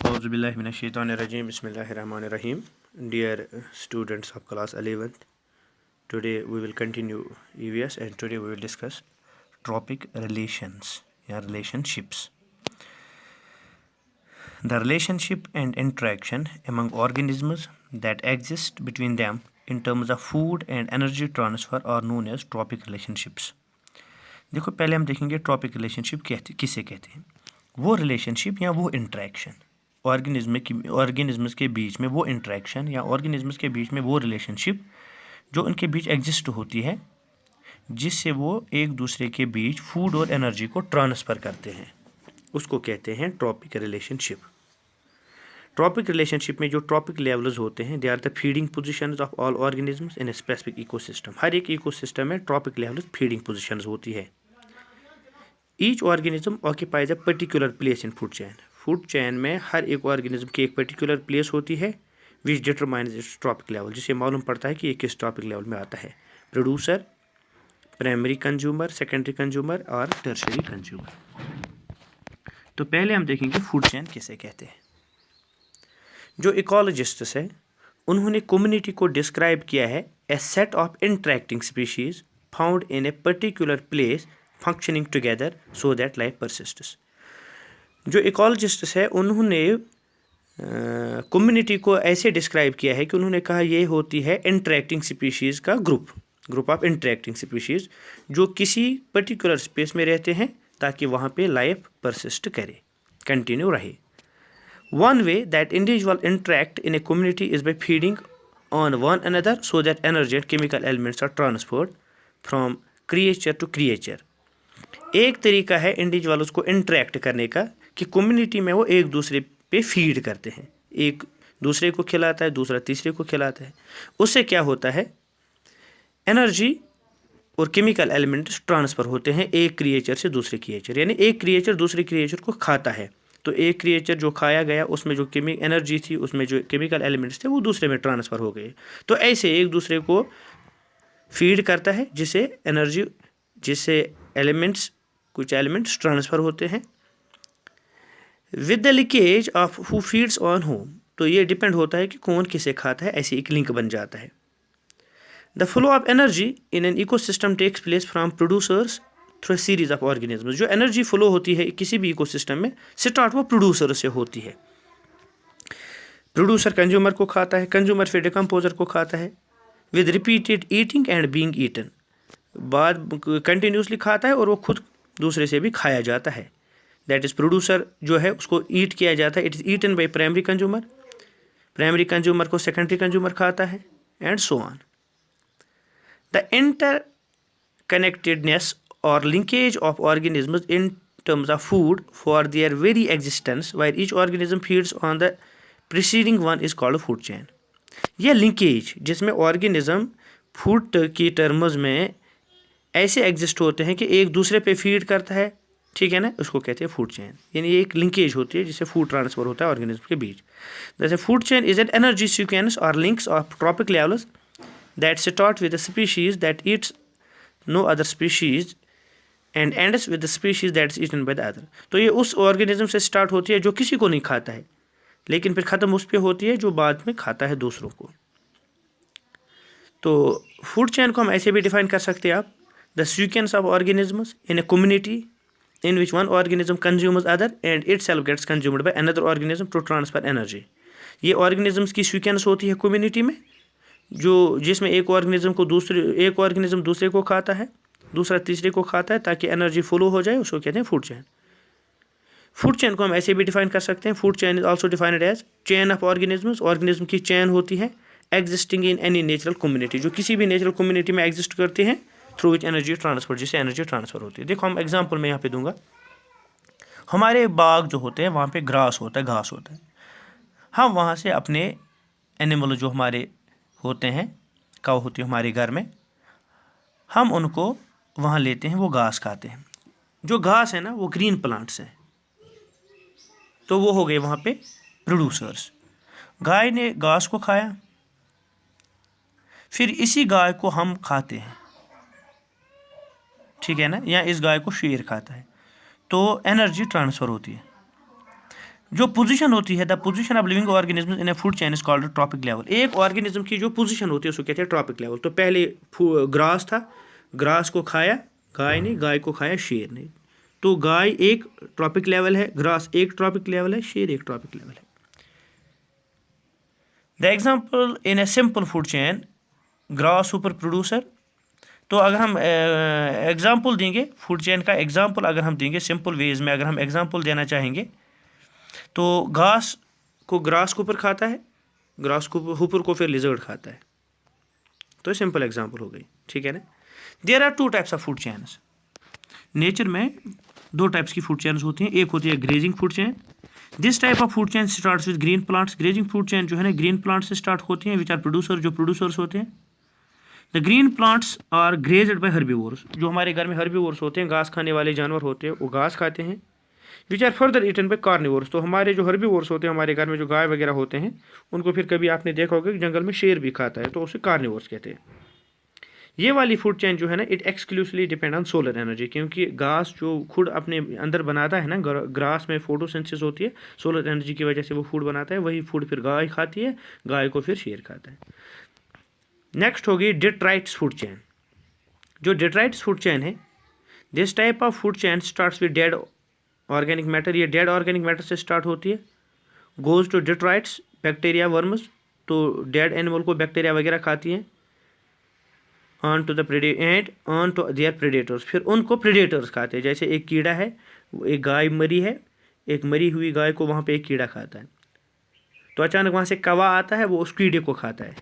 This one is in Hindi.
Auzubillahiminash-shaytanir-rajim. Bismillahir-rahmanir-rahim. Dear students of class 11th, today we will continue EVS and today we will discuss tropic relations or relationships. The relationship and interaction among organisms that exist between them in terms of food and energy transfer are known as tropic relationships. देखो पहले हम देखेंगे ट्रॉपिक रिलेशनशिप किसे कहते हैं। वो रिलेशनशिप या वो इंटरेक्शन ऑर्गेनिज्म्स के बीच में, वो इंटरेक्शन या ऑर्गेनिज्म्स के बीच में वो रिलेशनशिप जो उनके बीच एग्जिस्ट होती है, जिससे वो एक दूसरे के बीच फूड और एनर्जी को ट्रांसफ़र करते हैं, उसको कहते हैं ट्रॉपिक रिलेशनशिप। ट्रॉपिक रिलेशनशिप में जो ट्रॉपिक लेवल्स होते हैं, they are the feeding positions of all organisms in a specific ecosystem. हर एक इकोसिस्टम में ट्रॉपिक लेवल्स फीडिंग पोजीशंस होती है। Each organism occupies a particular place in food chain. Food chain में हर एक ऑर्गेनिज्म की एक पर्टिकुलर प्लेस होती है विच डिटरमाइंस इट्स ट्रॉपिक लेवल, जिससे मालूम पड़ता है कि ये किस ट्रॉपिक लेवल में आता है। Producer, primary consumer, secondary consumer और टर्शरी कंज्यूमर। तो पहले हम देखेंगे फूड चैन किसे कहते हैं। जो इकोलॉजिस्ट्स है उन्होंने कम्युनिटी को डिस्क्राइब किया है a set of interacting species found in a particular place functioning together so that life persists. जो इकोलॉजिस्ट्स है उन्होंने कम्युनिटी को ऐसे डिस्क्राइब किया है कि उन्होंने कहा ये होती है इंटरेक्टिंग स्पीशीज़ का ग्रुप ऑफ इंटरेक्टिंग स्पीशीज़ जो किसी पर्टिकुलर स्पेस में रहते हैं ताकि वहाँ पे लाइफ परसिस्ट करे, कंटिन्यू रहे। One way that individuals interact in a community is by feeding on one another so that energy and chemical elements are transferred from creature to creature. एक तरीका है इंडिविजुअल उसको इंटरेक्ट करने का कि कम्युनिटी में वो एक दूसरे पे फीड करते हैं, एक दूसरे को खिलाता है, दूसरा तीसरे को खिलाता है। उससे क्या होता है, एनर्जी और केमिकल एलिमेंट्स ट्रांसफ़र होते हैं एक क्रिएचर से दूसरे क्रिएचर, यानी एक क्रिएचर दूसरे क्रिएचर को खाता है तो एक क्रिएचर जो खाया गया उसमें जो एनर्जी थी, उसमें जो केमिकल एलिमेंट्स थे वो दूसरे में ट्रांसफ़र हो गए। तो ऐसे एक दूसरे को फीड करता है जिससे एनर्जी, जिससे कुछ एलिमेंट्स ट्रांसफ़र होते हैं। With the leakage of who feeds on home, तो ये डिपेंड होता है कि कौन किसे खाता है, ऐसे एक लिंक बन जाता है। The flow of energy in an ecosystem takes place from producers through series of organism. जो एनर्जी फ्लो होती है किसी भी इकोसिस्टम में, स्टार्ट वो प्रोड्यूसर से होती है। प्रोड्यूसर कंज्यूमर को खाता है, कंज्यूमर फिर डिकम्पोजर को खाता है, with repeated eating and being eaten, बाद कंटिन्यूसली खाता है और वो खुद दूसरे से भी खाया जाता है। दैट इज प्रोड्यूसर जो है उसको ईट किया जाता है, it is eaten by primary consumer, primary consumer को सेकेंडरी कंज्यूमर खाता है and so on. The interconnectedness or linkage of organisms in terms of food for their very existence while each organism feeds on the preceding one is called food chain। यह लिंकेज जिसमें ऑर्गेनिज्म फूड की टर्म्स में ऐसे एग्जिस्ट होते हैं कि एक दूसरे पे फीड करता है, ठीक है ना, उसको कहते हैं फूड चेन। यानी एक लिंकेज होती है जिससे फूड ट्रांसफर होता है ऑर्गेनिज्म के बीच। जैसे food chain is an energy sequence और links of trophic levels that start with the species that eats no other species and ends with the species that is eaten by the other. तो ये उस ऑर्गेनिज्म से स्टार्ट होती है जो किसी को नहीं खाता है, लेकिन फिर ख़त्म उस पर होती है जो बाद में खाता है दूसरों को। तो फूड चेन को हम ऐसे भी डिफाइन कर सकते हैं आप, the sequence of organisms in a community in which one organism consumes other and itself gets consumed by another organism to transfer energy. ये ऑर्गेनिजम्स की सीक्वेंस होती है कम्युनिटी में, जो जिसमें एक ऑर्गेनिज्म दूसरे को खाता है, दूसरा तीसरे को खाता है ताकि एनर्जी फ्लो हो जाए, उसको कहते हैं फूड चेन। फूड चेन को हम ऐसे भी डिफाइन कर सकते हैं, food chain is also defined as chain of organisms. Organism की चेन होती है existing in any natural community, जो किसी भी नेचुरल कम्युनिटी में एग्जिस्ट करते हैं, थ्रू विच एनर्जी ट्रांसफर, जिससे एनर्जी ट्रांसफर होती है। देखो हम एग्जाम्पल में यहाँ पे दूंगा, हमारे बाग जो होते हैं वहाँ पे ग्रास होता है, घास होता है, हम वहाँ से अपने एनिमल जो हमारे होते हैं, काऊ होती है हमारे घर में, हम उनको वहाँ लेते हैं, वो घास खाते हैं। जो घास है ना वो ग्रीन प्लांट्स हैं, तो वो हो गए वहाँ पे प्रोड्यूसर्स। गाय ने घास को खाया, फिर इसी गाय को हम खाते हैं, ठीक है ना, या इस गाय को शेर खाता है, तो एनर्जी ट्रांसफ़र होती है। जो पोजीशन होती है, the position of living organism in A food chain is called trophic level. एक ऑर्गेनिज्म की जो पोजीशन होती है उसको कहते हैं ट्रॉपिक लेवल। तो पहले ग्रास था, ग्रास को खाया गाय ने, गाय को खाया शेर ने। तो गाय एक ट्रॉपिक लेवल है, ग्रास एक ट्रॉपिक लेवल है, शेर एक ट्रॉपिक लेवल है। The example in a simple food chain, grass super producer. तो अगर हम एग्जाम्पल देंगे फूड चेन का, एग्जाम्पल अगर हम देंगे सिंपल वेज में, अगर हम एग्जाम्पल देना चाहेंगे तो घास को ग्रास कुपर खाता है, ग्रास हुपर को फिर लिजर्ड खाता है। तो सिंपल एग्जाम्पल हो गई, ठीक है ना। There are two types of food chains. Nature में दो टाइप्स की फूड चेन्स होती हैं। एक होती है grazing food chain. This type of food chain starts with green plants. Grazing food chain जो है ना ग्रीन प्लांट से स्टार्ट होती हैं, विच आर प्रोड्यूसर, जो प्रोड्यूसर्स होते हैं। The green plants are grazed by herbivores. जो हमारे घर में हर्बीवोर्स होते हैं, घास खाने वाले जानवर होते हैं, वो घास खाते हैं। Which are further eaten by carnivores. तो हमारे जो हर्बीवोर्स होते हैं, हमारे घर में जो गाय वगैरह होते हैं, उनको फिर कभी आपने देखा होगा कि जंगल में शेर भी खाता है, तो उसे कार्निवोर्स कहते हैं। ये वाली फूड चेन जो है ना, it exclusively depend on solar energy, क्योंकि घास जो खुद अपने अंदर बनाता है ना, ग्रास में फोटोसिंथेसिस होती है, सोलर एनर्जी की वजह से वो फूड बनाता है, वही फूड फिर गाय खाती है, गाय को फिर शेर खाता है। नेक्स्ट होगी डिट्राइट्स फूड चेन। जो डिट्राइट्स फूड चेन है, this type of food chain starts with dead organic matter. ये डेड ऑर्गेनिक मैटर से स्टार्ट होती है। Goes to detritus bacteria worms. तो डेड एनिमल को बैक्टीरिया वगैरह खाती हैं। On to the end on to their predators. फिर उनको प्रेडेटर्स खाते हैं। जैसे एक कीड़ा है, एक गाय मरी है, एक मरी हुई गाय को वहाँ पे एक कीड़ा खाता है, तो अचानक वहाँ से कौवा आता है, वो उस कीड़े को खाता है।